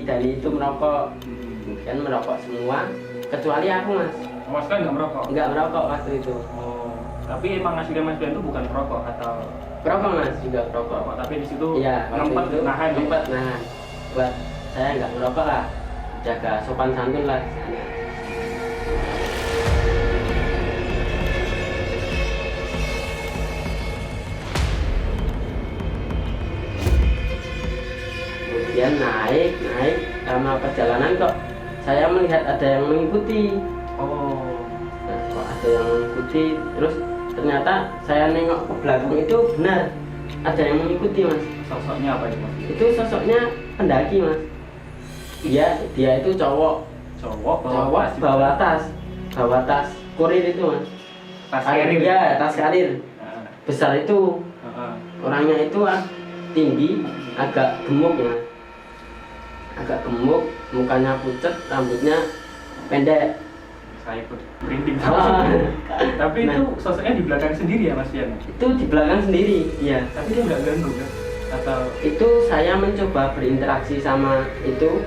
Dani itu merokok. Kemudian merokok semua kecuali aku mas. Mas kan nggak merokok? Nggak merokok waktu itu. Oh, tapi emang aslinya Mas Bian itu bukan perokok atau? Perokok mas, juga perokok. Tapi di situ Iya, ngempet nahan. Ngempet nahan. Buat saya nggak merokok lah, jaga sopan santun lah di sana. Kemudian naik sama perjalanan kok saya melihat ada yang mengikuti. Oh. Nah, kok ada yang mengikuti, terus ternyata saya nengok ke belakang itu benar ada yang mengikuti mas. Sosoknya apa itu Mas? Itu sosoknya pendaki mas. Dia itu cowok bawa tas kurir itu mas. Tas karir. Ya, tas karir besar itu. Orangnya itu tinggi, agak gemuk ya, agak gemuk, mukanya pucat, rambutnya pendek. Saya ikut merinding. Tapi Nah, itu sosoknya di belakang sendiri ya Mas Bian? itu di belakang sendiri, ya. Tapi dia nggak ganggu kan? Atau Itu saya mencoba berinteraksi sama itu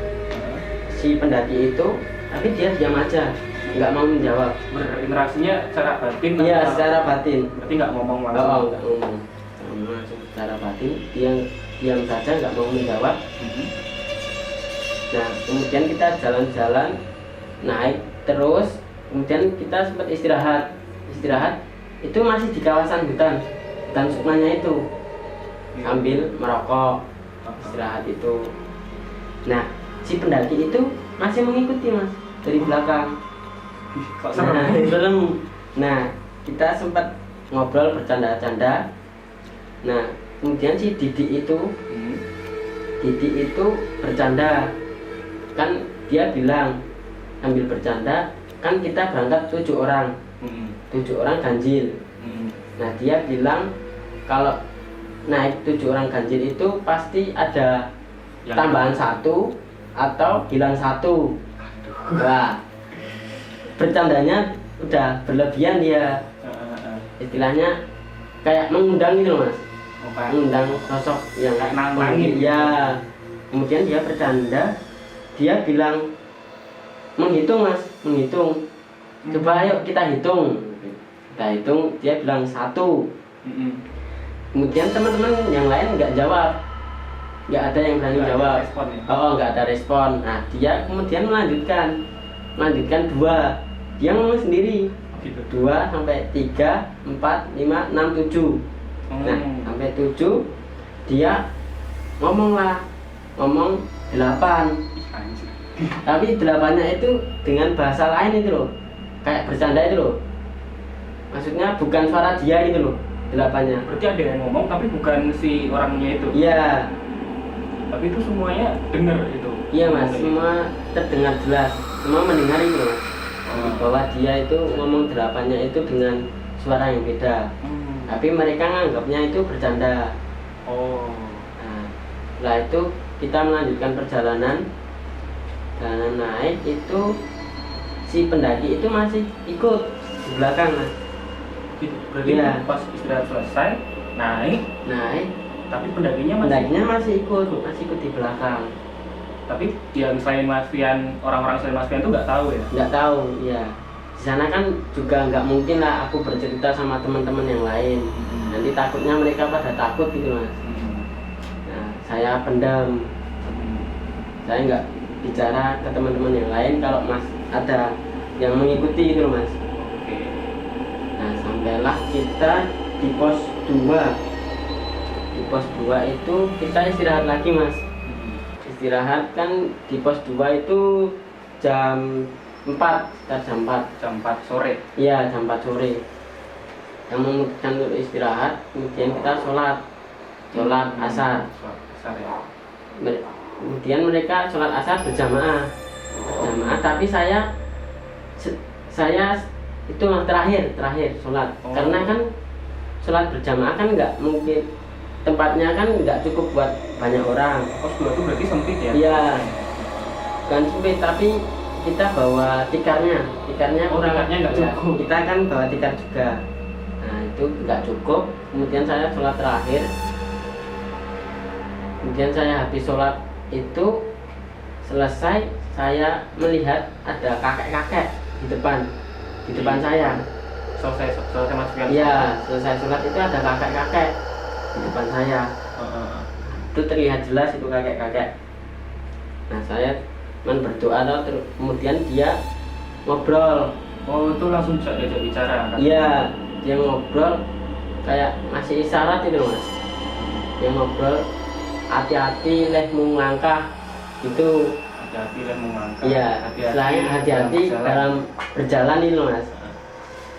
si pendaki itu, tapi dia diam aja, nggak mau menjawab. berinteraksinya secara batin? Iya, atau- secara batin. Berarti nggak ngomong langsung? Oh, nggak ngomong. Langsung secara batin, dia diam saja, nggak mau menjawab. Nah, kemudian kita jalan-jalan, naik terus, kemudian kita sempat istirahat itu masih di kawasan hutan Sukmanya itu, sambil merokok, istirahat itu. Nah, si pendaki itu masih mengikuti mas dari belakang. Kok Nah, serem? serem. Nah, kita sempat ngobrol bercanda-canda. Nah, kemudian si Didi itu bercanda, kan dia bilang sambil bercanda, kan kita berangkat 7 orang, 7 orang ganjil. Nah, dia bilang kalau naik 7 orang ganjil itu pasti ada tambahan 1 atau hilang 1. Wah, bercandanya udah berlebihan dia, istilahnya kayak mengundang gitu loh mas, mengundang sosok yang kayak nantangin. Ya, kemudian dia bercanda, dia bilang menghitung mas, menghitung. Coba ayo kita hitung. Dia bilang 1. Kemudian teman-teman yang lain nggak jawab, nggak ada yang berani Nggak ada jawab. respon ya? Nggak ada respon. Nah, dia kemudian melanjutkan 2. Dia ngomong sendiri. Gitu. 2 sampai 3, 4, 5, 6, 7. Nah, sampai 7 dia ngomong 8. Anjir. Tapi 8-nya itu dengan bahasa lain itu loh, kayak bercanda itu loh. Maksudnya bukan suara dia gitu loh, 8-nya. Berarti ada yang ngomong tapi bukan si orangnya itu? Iya, Tapi itu semuanya dengar itu? iya mas, semua terdengar jelas, semua mendengar itu loh. Bahwa dia itu ngomong 8-nya itu dengan suara yang beda. Tapi mereka nganggapnya itu bercanda. Oh. Nah, setelah itu kita melanjutkan perjalanan naik itu si pendaki itu masih ikut di belakang mas. Gitu. Berarti Iya. pas istirahat selesai naik, tapi pendakinya masih ikut di belakang. Tapi yang selain Mas Fian, orang-orang selain Mas Fian itu nggak tahu ya? Nggak tahu, ya. Di sana kan juga nggak mungkin lah aku bercerita sama teman-teman yang lain. Nanti takutnya mereka pada takut gitu mas. Nah, saya pendam. Saya nggak bicara ke teman-teman yang lain kalau mas ada yang mengikuti gitu mas. Oke. Nah, sampailah kita di pos 2. Di pos 2 itu kita istirahat lagi mas. Istirahat kan di pos 2 itu jam 4, sekitar jam 4 sore. Iya, jam 4 sore. Yang memutuskan untuk istirahat, kemudian kita sholat asar. Sholat asar ya. Kemudian mereka sholat asar berjamaah, tapi saya itu terakhir sholat. Karena kan sholat berjamaah kan nggak mungkin, tempatnya kan nggak cukup buat banyak orang. Pos 2 itu berarti sempit ya? Iya, bukan sempit, tapi kita bawa tikarnya kurang. Tikarnya nggak Ya, cukup. kita kan bawa tikar juga. Nah, itu nggak cukup. Kemudian saya sholat terakhir. Kemudian saya habis sholat itu selesai saya melihat ada kakek-kakek di depan saya. Selesai masukan. Iya, selesai sholat itu ada kakek-kakek di depan saya. Itu terlihat jelas itu kakek-kakek. Nah, saya berdoa, kemudian dia ngobrol. Oh, itu langsung diajak bicara kan? Iya, dia ngobrol kayak ngasih isyarat itu Mas. Dia ngobrol, hati-hati lehmu melangkah gitu. Hati-hati lehmu melangkah. Iya, selain hati-hati dalam berjalan ini Mas.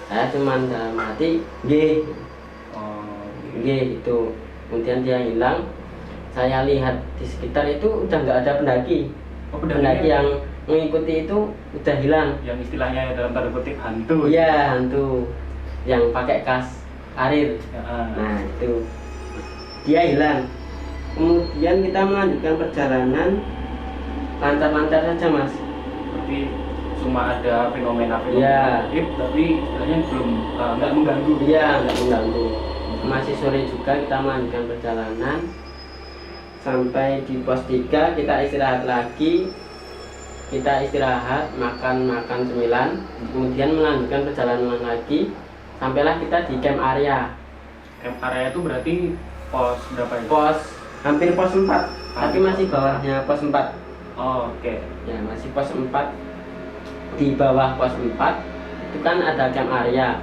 Saya cuman dalam hati G. G itu. Kemudian dia hilang. Saya lihat di sekitar itu udah nggak ada pendaki. Pendaki yang mengikuti itu udah hilang. Yang istilahnya dalam tanda kutip hantu. Iya, hantu yang pakai kas karir. Nah, itu dia hilang. Kemudian kita melanjutkan perjalanan lancar-lancar saja Mas. Seperti cuma ada fenomena ya, tapi istilahnya belum nggak mengganggu. Iya, nggak mengganggu. Masih sore juga kita melanjutkan perjalanan sampai di pos 3 kita istirahat lagi. Kita istirahat, makan cemilan, kemudian melanjutkan perjalanan lagi. Sampailah kita di camp area. Camp area itu berarti pos berapa itu? Hampir pos 4, tapi masih bawahnya pos 4. Oh, oke. Ya, masih pos 4. Di bawah pos 4 itu kan ada camp area.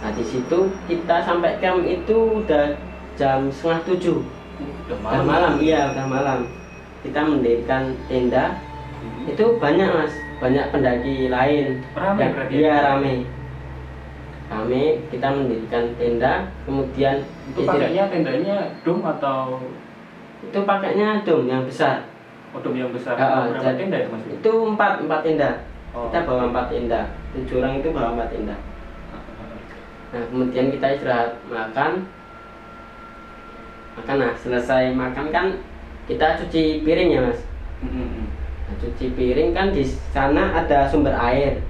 Nah, di situ kita sampai camp itu udah jam 6:30. Udah malam. Iya, udah malam. Kita mendirikan tenda. Itu banyak Mas, banyak pendaki lain. Rame berarti? Iya, rame. Kita mendirikan tenda, kemudian itu pakainya tendanya dom atau? Itu pakainya dom yang besar. Oh, dom yang besar. Berapa tenda itu Mas? Itu 4 tenda. Oh. Kita bawa 4 tenda. 7 orang itu bawa 4 tenda. Nah, kemudian kita istirahat makan. Nah, selesai makan kan kita cuci piring ya Mas. Nah, cuci piring kan di sana ada sumber air.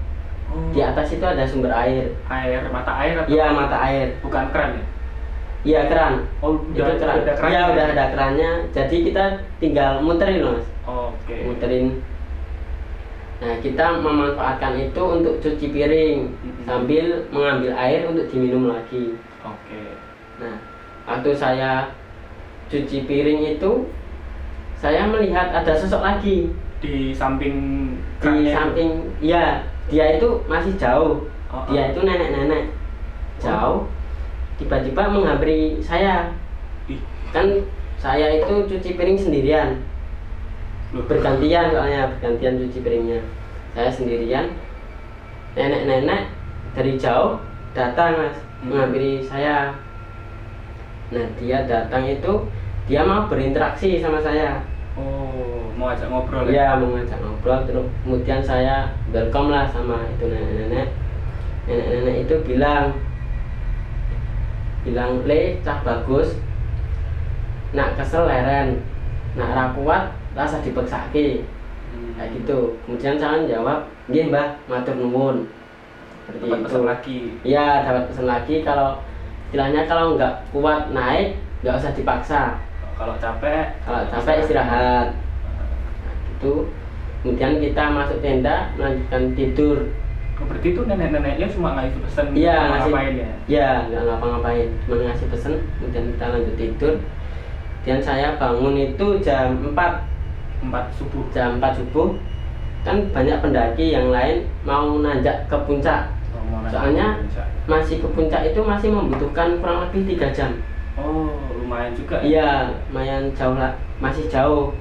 Di atas itu ada sumber air. Mata air atau? Iya, mata air. Bukan keran ya? Iya, keran. Oh, itu keran. Iya, udah ada kerannya. Jadi kita tinggal muterin Mas. Oke. Muterin. Nah, kita memanfaatkan itu untuk cuci piring sambil mengambil air untuk diminum lagi. Oke. Nah, waktu saya cuci piring itu saya melihat ada sosok lagi di samping ya, dia itu masih jauh. Dia itu nenek-nenek jauh, tiba-tiba menghampiri saya. Kan saya itu cuci piring sendirian, bergantian cuci piringnya. Saya sendirian, nenek-nenek dari jauh datang Mas, menghampiri saya. Nah, dia datang itu dia mau berinteraksi sama saya. Oh, mau ajak ngobrol ya? Iya, mau ngajak ngobrol. Terus kemudian saya welcome lah sama itu nenek-nenek. Nenek-nenek itu bilang le cah bagus, nak kesel leren, nak ra kuat rasa dipeksake. Kayak gitu. Kemudian saya jawab, nggih Mbah, matur nuwun. Seperti dapat itu. Pesan lagi. Iya, dapat pesan lagi. Kalau istilahnya kalau nggak kuat naik, nggak usah dipaksa. Kalau capek istirahat. Nah, gitu. Kemudian kita masuk tenda, melanjutkan tidur. Berarti itu nenek-neneknya cuma ngasih pesan, ngapain ya? Iya, nggak ngapa-ngapain, cuma ngasih pesan. Kemudian kita lanjut tidur. Dan saya bangun itu jam 4 subuh. Jam 4 subuh. Kan banyak pendaki yang lain mau nanjak ke puncak. Soalnya masih ke puncak itu masih membutuhkan kurang lebih 3 jam. Oh, lumayan juga. Iya, lumayan jauh lah, masih jauh.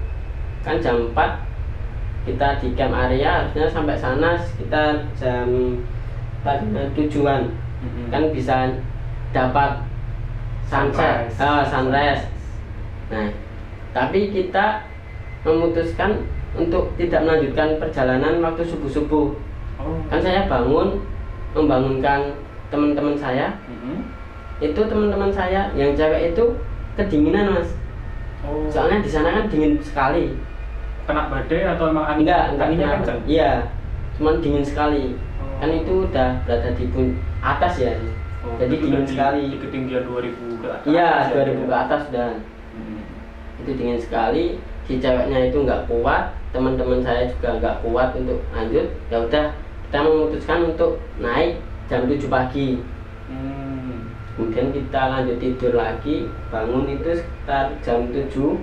Kan jam 4 kita di camp area, harusnya sampai sana sekitar jam 4 tujuan. Kan bisa dapat sunrise. Nah, tapi kita memutuskan untuk tidak melanjutkan perjalanan waktu subuh-subuh. Kan saya membangunkan teman-teman saya. Itu teman-teman saya yang cewek itu kedinginan Mas. Soalnya di sana kan dingin sekali. Kena badai atau emang angin? Enggak kena. Iya, cuman dingin sekali. Kan itu udah berada di atas ya. Jadi dingin sekali. Di ketinggian 2000 ke atas. Iya, 2000 ke atas sudah. Itu dingin sekali. Di si ceweknya itu nggak kuat, teman-teman saya juga nggak kuat untuk lanjut, ya udah kita memutuskan untuk naik jam 7 pagi. Kemudian kita lanjut tidur lagi, bangun itu sekitar jam 7.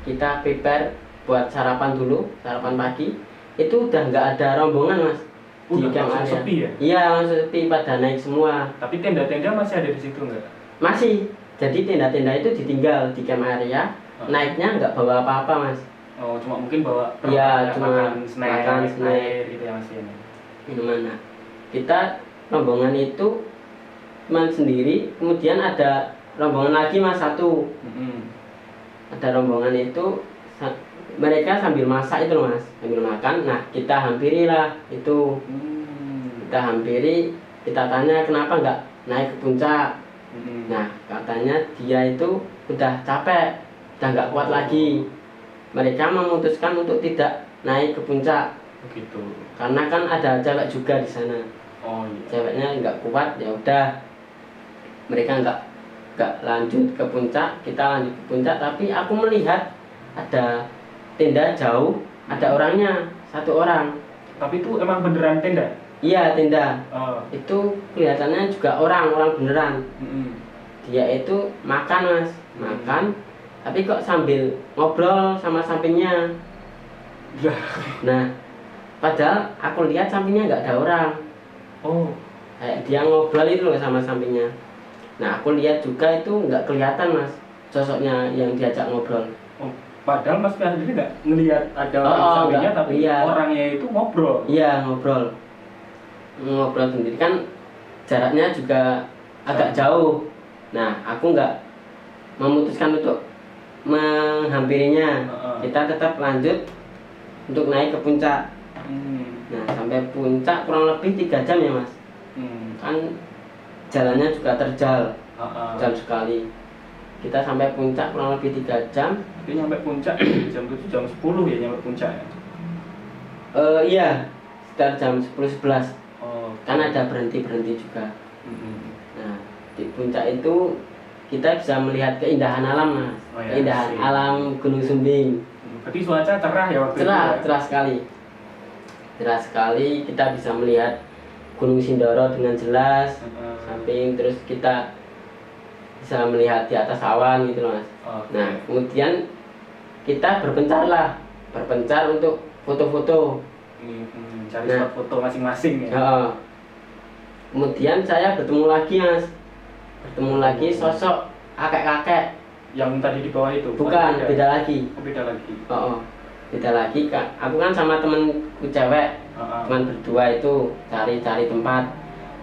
Kita prepare buat sarapan dulu, sarapan pagi. Itu udah nggak ada rombongan mas. Udah langsung sepi ya? Iya langsung sepi, pada naik semua. Tapi tenda-tenda masih ada di situ nggak? Masih. Jadi tenda-tenda itu ditinggal di camp area. Naiknya nggak bawa apa-apa mas. Oh cuma mungkin bawa cuma makan snack gitu ya mas ya. Gimana? Kita rombongan itu teman sendiri, kemudian ada rombongan lagi mas satu. Ada rombongan itu mereka sambil masak itu mas, sambil makan. Nah kita hampiri lah itu, kita hampiri, kita tanya kenapa nggak naik ke puncak. Nah katanya dia itu udah capek, udah nggak kuat lagi. Mereka memutuskan untuk tidak naik ke puncak. Begitu. Karena kan ada cewek juga di sana. Oh iya. Ceweknya nggak kuat, ya udah. Mereka nggak lanjut ke puncak, kita lanjut ke puncak. Tapi aku melihat ada tenda jauh, ada orangnya, 1 orang. Tapi itu emang beneran tenda? Iya tenda. Itu kelihatannya juga orang beneran. Dia itu makan mas, makan. Tapi kok sambil ngobrol sama sampingnya. Nah, padahal aku lihat sampingnya nggak ada orang. Oh, Kayak dia ngobrol itu loh sama sampingnya. Nah, aku lihat juga itu nggak kelihatan mas, sosoknya yang diajak ngobrol. Oh, padahal mas Fian sendiri nggak ngelihat ada orang di sampingnya, tapi orangnya itu ngobrol. Iya ngobrol sendiri kan, jaraknya juga agak jauh. Nah, aku nggak memutuskan untuk menghampirinya. Kita tetap lanjut untuk naik ke puncak. Nah sampai puncak kurang lebih 3 jam ya mas. Kan jalannya juga terjal, jam sekali. Kita sampai puncak kurang lebih 3 jam. Tapi nyampe puncak jam 7, jam 10 ya nyampe puncak ya? Iya sekitar jam 10-11. Kan ada berhenti juga. Nah di puncak itu kita bisa melihat keindahan alam mas. Keindahan alam Gunung Sumbing. Berarti cuaca cerah ya waktu itu? Cerah sekali. Cerah sekali, kita bisa melihat Gunung Sindoro dengan jelas. Samping, terus kita bisa melihat di atas awan gitu loh mas. Nah kemudian kita berpencar untuk foto-foto. Cari spot foto masing-masing ya. Kemudian saya bertemu lagi mas, sosok kakek-kakek. Yang tadi di bawah itu? Bukan, beda lagi. Beda lagi. Beda lagi kak. Aku kan sama temenku cewek, cuman berdua itu cari tempat.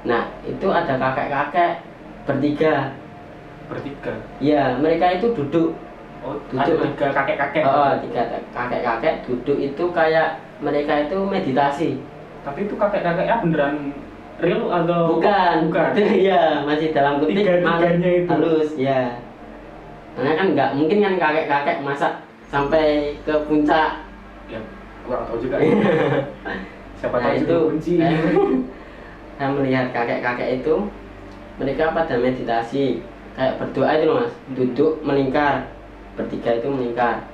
Nah itu ada kakek-kakek bertiga. Iya, mereka itu duduk. Ada 3 kakek-kakek. 3 kakek-kakek duduk itu kayak mereka itu meditasi. Tapi itu kakek-kakeknya beneran real atau bukan? Iya, masih dalam kutip halus ya. Karena kan nggak mungkin kan kakek-kakek masa sampai ke puncak. Ya, kurang tahu juga. Siapa tahu itu kunci. Saya melihat kakek-kakek itu mereka pada meditasi, kayak berdoa itu loh mas. Duduk melingkar, bertiga itu melingkar.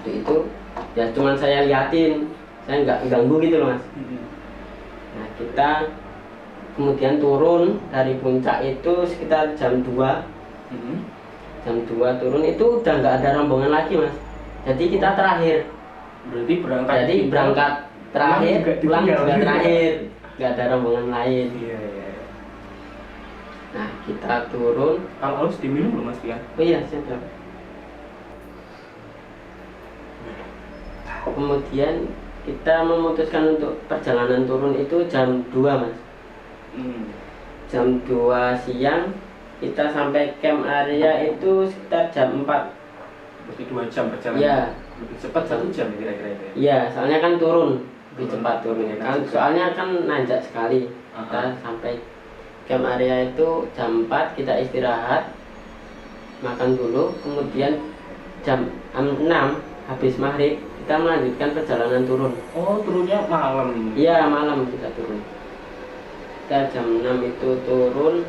Itu ya cuman saya liatin, saya nggak ganggu gitu loh mas. Nah kita kemudian turun dari puncak itu sekitar jam 2. Jam 2 turun itu udah nggak ada rombongan lagi mas. Jadi kita terakhir. Berarti berangkat terakhir, pulang juga terakhir, nggak ada rombongan lain. Iya. Nah kita turun. Kalau harus diminum belum mas Fian? Oh iya siap. Kemudian kita memutuskan untuk perjalanan turun itu jam 2 mas. Jam 2 siang kita sampai camp area itu sekitar jam 4. Berarti 2 jam perjalanan. Iya. Lebih cepat 1 jam kira-kira itu. Iya, soalnya kan turun lebih cepat turunnya kan. Soalnya kan nanjak sekali. Kita sampai camp area itu jam 4, kita istirahat, makan dulu, kemudian jam 6 habis maghrib kita melanjutkan perjalanan turun. Oh, turunnya malam? Iya, malam kita turun. Kita jam 6 itu turun.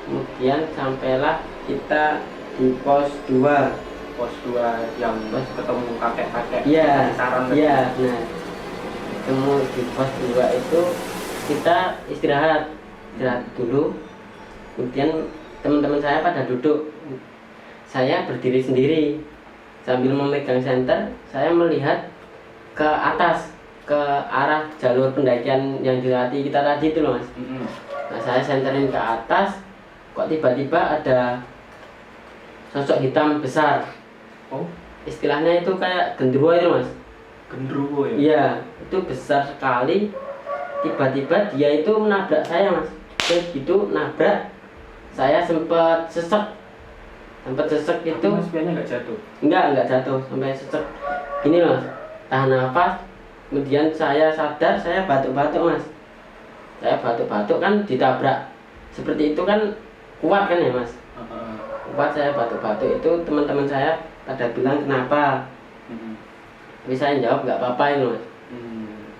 Kemudian sampailah kita di pos 2. pos 2 yang ketemu kakek-kakek iya saran iya nah ketemu di pos 2 itu kita istirahat dulu, kemudian teman-teman saya pada duduk, saya berdiri sendiri sambil memegang senter. Saya melihat ke atas, ke arah jalur pendakian yang dilewati kita tadi itu loh mas. Nah saya senterin ke atas, kok tiba-tiba ada sosok hitam besar. Oh, istilahnya itu kayak genderuwo itu mas. Genderuwo ya? Iya, itu besar sekali. Tiba-tiba dia itu menabrak saya mas. Terus gitu nabrak, saya sempat sesek itu. Mas Piannya nggak jatuh? Enggak jatuh, sampai sesek. Gini loh mas, tahan nafas. Kemudian saya sadar, saya batuk-batuk mas. Saya batuk-batuk kan ditabrak. Seperti itu kan kuat kan ya mas. Kuat saya batuk-batuk itu, teman-teman saya pada bilang kenapa. Tapi saya jawab nggak apa-apa ini mas.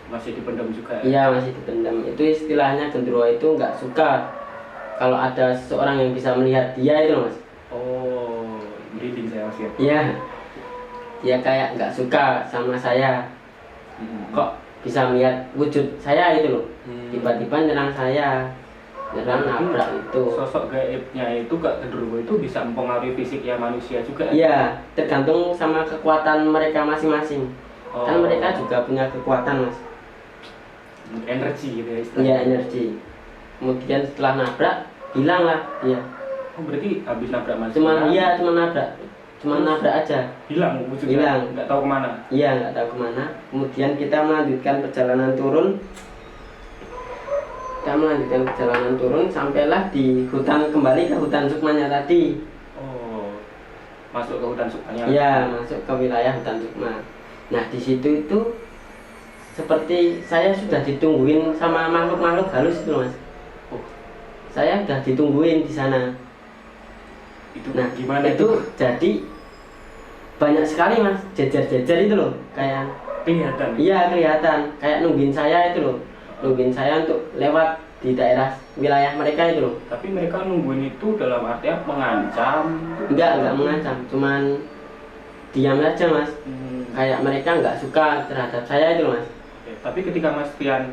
Masih dipendam juga ya? Iya masih dipendam. Itu istilahnya genderuwo itu nggak suka kalau ada seseorang yang bisa melihat dia itu mas. Oh, merinding saya mas ya? Iya, dia kayak nggak suka sama saya. Kok bisa melihat wujud saya itu loh. Tiba-tiba nyerang saya, nyerang nabrak itu. Sosok gaibnya itu gak genderuwo itu bisa mempengaruhi fisiknya manusia juga? Iya, tergantung sama kekuatan mereka masing-masing. Oh. Kan mereka juga punya kekuatan mas. Energi gitu ya istilahnya? Iya energi. Kemudian setelah nabrak hilang lah dia. Oh berarti habis nabrak mas? Cuma nabrak aja. Hilang wujudnya? Hilang. Nggak tahu kemana? Iya nggak tahu kemana. Kemudian kita melanjutkan perjalanan turun. Sampailah di hutan, kembali ke hutan Sukmanya tadi. Oh, masuk ke hutan Sukmanya? Iya masuk ke wilayah hutan Sukma. Nah di situ itu seperti saya sudah ditungguin sama makhluk-makhluk halus itu mas. Oh, saya sudah ditungguin di sana. Itu nah gimana itu? Jadi banyak sekali mas, jejer-jejer itu loh, kayak kelihatan. Iya kelihatan, kayak nungguin saya itu loh, nungguin saya untuk lewat di daerah wilayah mereka itu loh. Tapi mereka nungguin itu dalam artian mengancam? Enggak mengancam, cuman diam aja mas. Kayak mereka nggak suka terhadap saya itu loh mas. Tapi ketika Mas Pian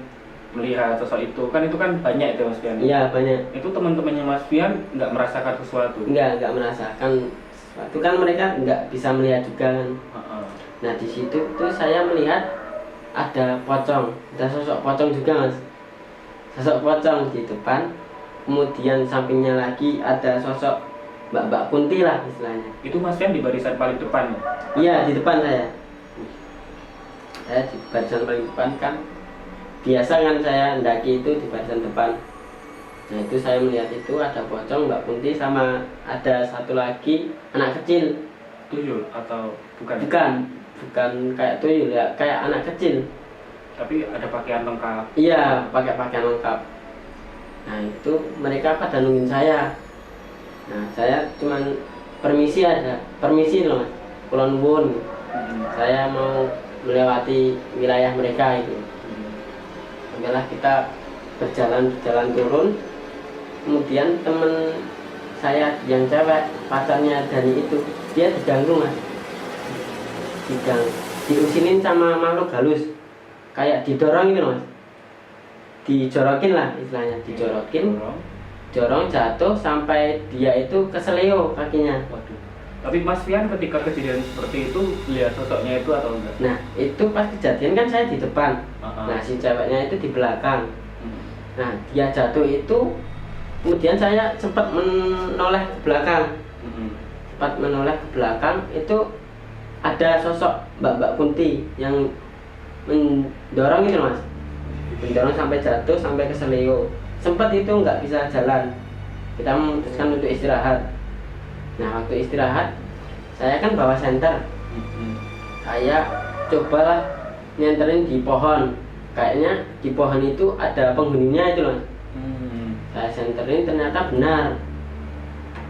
melihat sosok itu kan banyak itu Mas Pian? Iya banyak. Itu teman-temannya Mas Pian nggak merasakan sesuatu? Nggak merasakan sesuatu kan, mereka nggak bisa melihat juga kan. Nah di situ tuh saya melihat ada sosok pocong juga mas. Sosok pocong di depan, kemudian sampingnya lagi ada sosok Mbak Kunti lah istilahnya. Itu Mas Pian di barisan paling depan ya? Iya di depan saya. Saya di barisan paling depan kan. Biasa kan saya mendaki itu di barisan depan. Nah itu saya melihat itu ada pocong, Mbak Kunti, sama ada satu lagi anak kecil. Tuyul atau bukan? Bukan kayak tuyul ya, kayak anak kecil. Tapi ada pakaian lengkap? Iya pakai pakaian lengkap. Nah itu mereka pada nungguin saya. Nah saya cuman permisi loh mas, kulon nuwun. Saya mau melewati wilayah mereka itu. Sampailah kita berjalan turun. Kemudian temen saya yang cewek, pacarnya Dani itu, dia diganggu mas. Diusinin sama makhluk halus, kayak didorong gitu mas. Dijorokin lah istilahnya, dorong jatuh sampai dia itu keseleo kakinya. Waduh. Tapi Mas Pian ketika kejadian seperti itu lihat sosoknya itu atau enggak? Nah itu pas kejadian kan saya di depan. Nah si ceweknya itu di belakang. Nah dia jatuh itu, kemudian saya sempat menoleh ke belakang. Itu ada sosok Mbak Kunti yang mendorong itu mas. Mendorong sampai jatuh, sampai keseleo. Sempat itu nggak bisa jalan. Kita memutuskan untuk istirahat. Nah waktu istirahat saya kan bawa senter. Saya cobalah nyenterin di pohon. Kayaknya di pohon itu ada penghuninya itu loh. Saya senterin, ternyata benar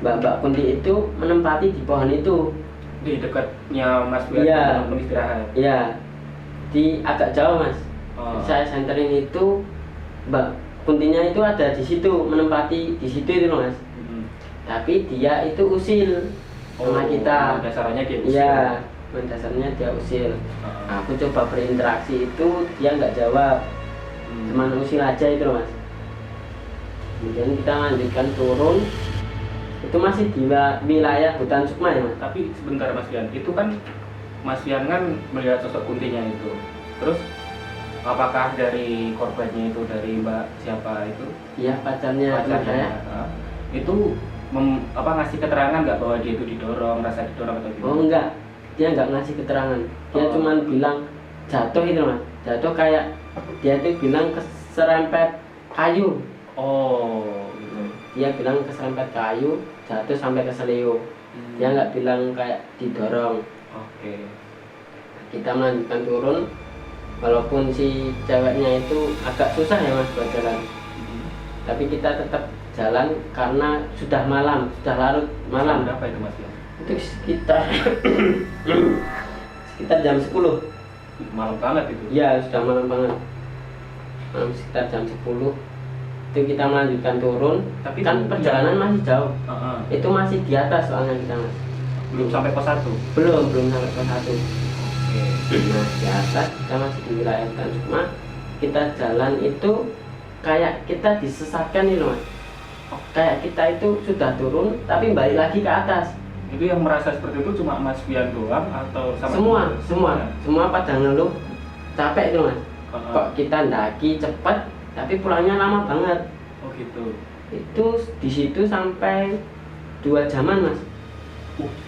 Mbak Kunti itu menempati di pohon itu. Di dekatnya Mas Pian teman istirahat? Iya, di agak jauh mas. Saya senterin itu, Mbak Kuntinya itu ada di situ, menempati di situ itu loh mas. Tapi dia itu usil, sama kita. Dasarnya dia usir. Iya, dasarnya dia usir. Aku coba berinteraksi itu dia nggak jawab, cuma usir aja itu loh mas. Kemudian kita lanjutkan turun, itu masih di wilayah hutan Sukma ya mas. Tapi sebentar Mas Fian, itu kan Mas Fian kan melihat sosok kuntinya itu. Terus apakah dari korbannya itu dari Mbak siapa itu? Iya, pacarnya saya. Itu ngasih keterangan nggak bahwa dia itu didorong, rasa didorong atau gimana? Oh enggak, dia nggak ngasih keterangan. Dia cuman bilang jatuh itu mas. Jatuh kayak dia tuh bilang keserempet kayu. Oh, gitu. Dia bilang keserempet kayu, jatuh sampai keseleo. Dia nggak bilang kayak didorong. Oke. Kita melanjutkan turun, walaupun si ceweknya itu agak susah ya mas buat jalan. Tapi kita tetap jalan karena sudah malam, sudah larut malam. Berapa itu mas ya? Itu sekitar sekitar jam 10. Malam banget itu? Iya, sudah malam banget. Malam sekitar jam 10 itu kita melanjutkan turun. Tapi kan perjalanan masih jauh. Itu masih di atas soalnya kita mas. Belum sampai pos 1? Belum sampai pos 1. Nah di atas kita masih di wilayah hutan Sukma. Kita jalan itu kayak kita disesatkan nih loh mas. Kayak kita itu sudah turun tapi balik lagi ke atas. Itu yang merasa seperti itu cuma Mas Fian doang atau sama semua pada ngeluh capek itu mas. Kok kita ndaki cepat tapi pulangnya lama banget. Oh gitu. Itu di situ sampai 2 jaman mas.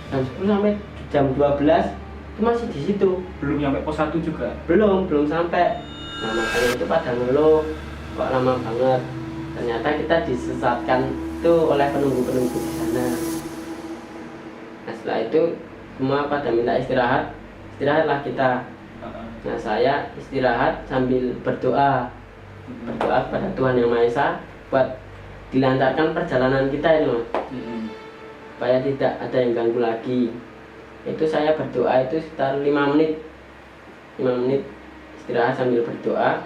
Jam 10 sampai jam 12 itu masih di situ. Belum sampai pos 1 juga? Belum sampai. Nah makanya itu pada ngeluh kok lama banget. Ternyata kita disesatkan itu oleh penunggu-penunggu di sana. Nah setelah itu semua pada minta istirahatlah kita. Nah saya istirahat sambil berdoa kepada Tuhan Yang Maha Esa buat dilancarkan perjalanan kita itu mas. Supaya tidak ada yang ganggu lagi. Itu saya berdoa itu sekitar 5 menit istirahat sambil berdoa.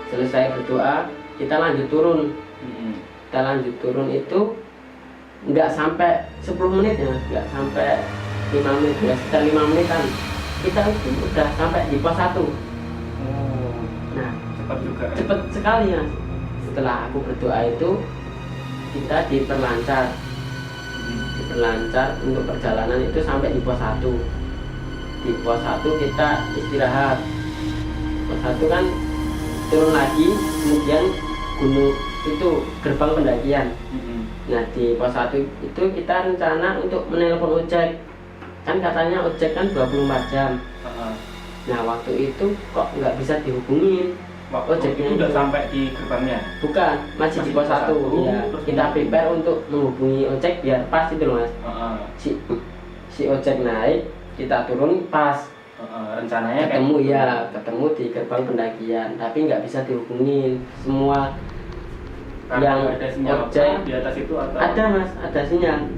Selesai berdoa kita lanjut turun. Kita lanjut turun itu nggak sampai 10 menit ya mas, nggak sampai 5 menit ya, sekitar 5 menitan kita udah sampai di pos 1. Nah cepat juga, cepat sekali mas. Setelah aku berdoa itu kita diperlancar untuk perjalanan itu sampai di pos 1. Di pos 1 kita istirahat. Pos 1 kan turun lagi, kemudian gunung itu gerbang pendakian. Nah di pos 1 itu kita rencana untuk menelpon ojek. Kan katanya ojek kan 24 jam. Nah waktu itu kok nggak bisa dihubungin. Ojeknya itu udah sampai di gerbangnya? Bukan, masih di pos 1. Ya, kita prepare untuk menghubungi ojek biar pas itu loh mas. Si ojek naik, kita turun pas. Rencananya ketemu di gerbang pendakian, tapi nggak bisa dihubungin. Semua karena yang ada sinyal ojek di atas itu atau? Ada mas, ada sinyal.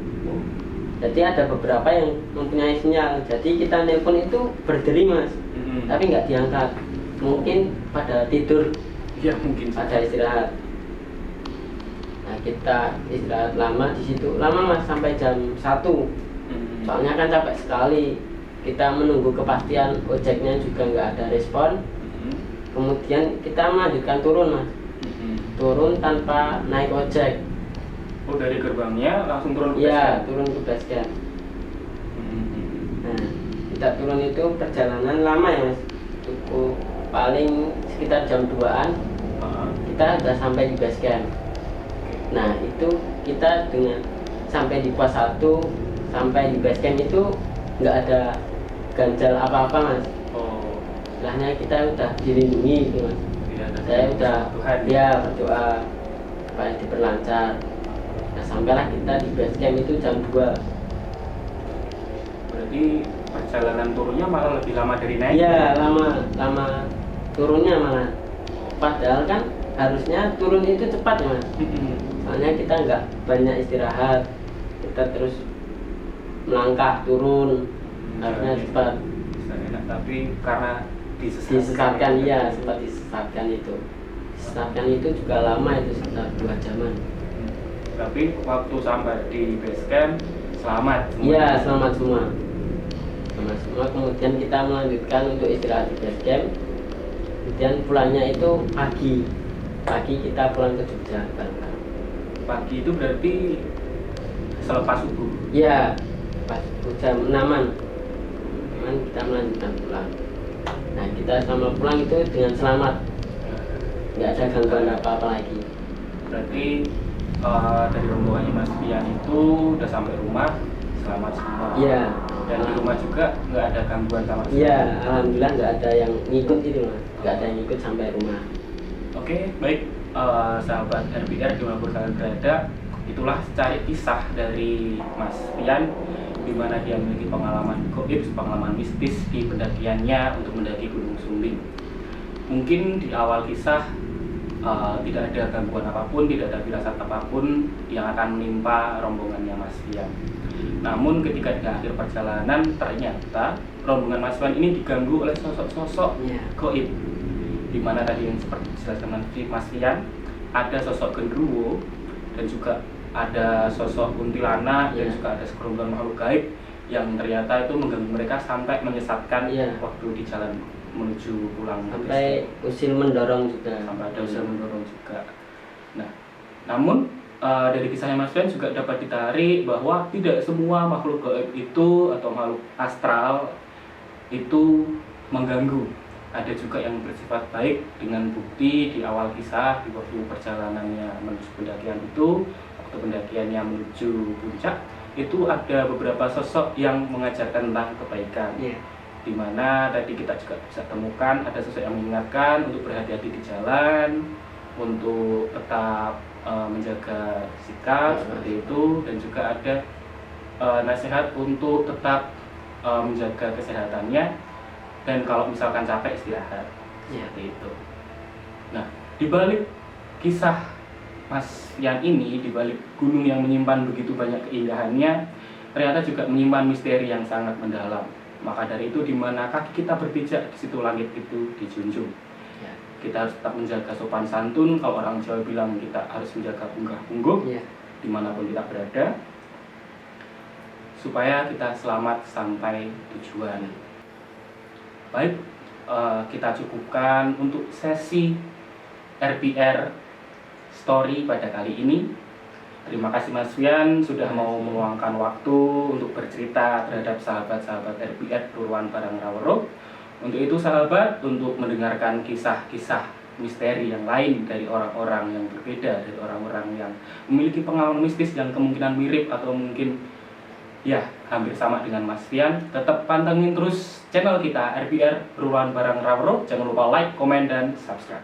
Jadi ada beberapa yang mempunyai sinyal. Jadi kita nelpon itu berderi mas, tapi nggak diangkat. Mungkin pada tidur, ya mungkin pada istirahat. Nah kita istirahat lama di situ, lama mas sampai jam 1. Soalnya kan capek sekali. Kita menunggu kepastian ojeknya juga nggak ada respon. Kemudian kita melanjutkan turun mas. Turun tanpa naik ojek. Oh dari gerbangnya langsung turun ke base Iya, camp? turun ke base camp. Nah, kita turun itu perjalanan lama ya mas. Cukup paling sekitar jam 2-an kita sudah sampai di base camp. Nah itu kita dengan sampai di pos 1 sampai di base camp itu nggak ada ganjal apa-apa mas. Setelahnya kita udah dilindungi gitu mas. Saya udah berdoa supaya diperlancar. Nah sampailah kita di base camp itu jam 2. Berarti perjalanan turunnya malah lebih lama dari naik? Iya lama turunnya malah. Padahal kan harusnya turun itu cepat ya mas. Soalnya kita nggak banyak istirahat, kita terus melangkah turun, harusnya cepat. Enak, tapi karena disesatkan iya, sempat disesatkan itu. Disesatkan itu juga lama, itu sekitar 2 jaman. Tapi waktu sampai di base camp selamat. Iya, selamat semua. Selamat semua. Kemudian kita melanjutkan untuk istirahat di base camp. Kemudian pulangnya itu pagi. Pagi kita pulang ke Jogja. Pagi itu berarti selepas subuh. Iya, pas jam 6-an. Kita melanjutkan pulang. Nah, kita selama pulang itu dengan selamat. Nggak ada gangguan apa-apa lagi. Berarti dari rombongannya Mas Pian itu udah sampai rumah selamat semua. Iya. Dan di rumah juga nggak ada gangguan sama sekali. Iya, alhamdulillah nggak ada yang ngikut itu Mas. Nggak ada yang ngikut sampai rumah. Oke, baik sahabat RBR dimanapun kalian berada, itulah secari kisah dari Mas Pian di mana dia memiliki pengalaman goib, pengalaman mistis di pendakiannya untuk mendaki Gunung Sumbing. Mungkin di awal kisah tidak ada gangguan apapun, tidak ada firasat apapun yang akan menimpa rombongannya Mas Pian. Namun ketika di akhir perjalanan ternyata rombongan Mas Pian ini diganggu oleh sosok-sosok goib, di mana tadi yang seperti dijelaskan Mas Pian, ada sosok genderuwo dan juga ada sosok kuntilanak dan juga ada segerombolan makhluk gaib yang ternyata itu mengganggu mereka sampai menyesatkan waktu di jalan menuju pulang. Sampai usil mendorong juga. Sampai ada usil mendorong juga. Nah, namun dari kisahnya Mas Pian juga dapat ditarik bahwa tidak semua makhluk gaib itu atau makhluk astral itu mengganggu. Ada juga yang bersifat baik dengan bukti di awal kisah di waktu perjalanannya menuju pendakian itu, waktu pendakiannya menuju puncak itu ada beberapa sosok yang mengajarkan tentang kebaikan. Di mana tadi kita juga bisa temukan ada sosok yang mengingatkan untuk berhati-hati di jalan, untuk tetap menjaga sikap seperti itu, dan juga ada nasihat untuk tetap menjaga kesehatannya, dan kalau misalkan capek istirahat seperti itu. Nah, di balik kisah Mas Pian ini, di balik gunung yang menyimpan begitu banyak keindahannya, ternyata juga menyimpan misteri yang sangat mendalam. Maka dari itu, di mana kaki kita berpijak, di situ langit itu dijunjung. Kita harus tetap menjaga sopan santun. Kalau orang Jawa bilang kita harus menjaga unggah-ungguh dimanapun kita berada, supaya kita selamat sampai tujuan. Baik, kita cukupkan untuk sesi RBR Story pada kali ini. Terima kasih Mas Pian sudah mau meluangkan waktu untuk bercerita terhadap sahabat-sahabat RBR Purwan Barang Raworo. Untuk itu sahabat, untuk mendengarkan kisah-kisah misteri yang lain dari orang-orang yang berbeda, dari orang-orang yang memiliki pengalaman mistis yang kemungkinan mirip atau mungkin hampir sama dengan Mas Pian, tetap pantengin terus channel kita RBR Purwan Barang Raworo. Jangan lupa like, komen, dan subscribe.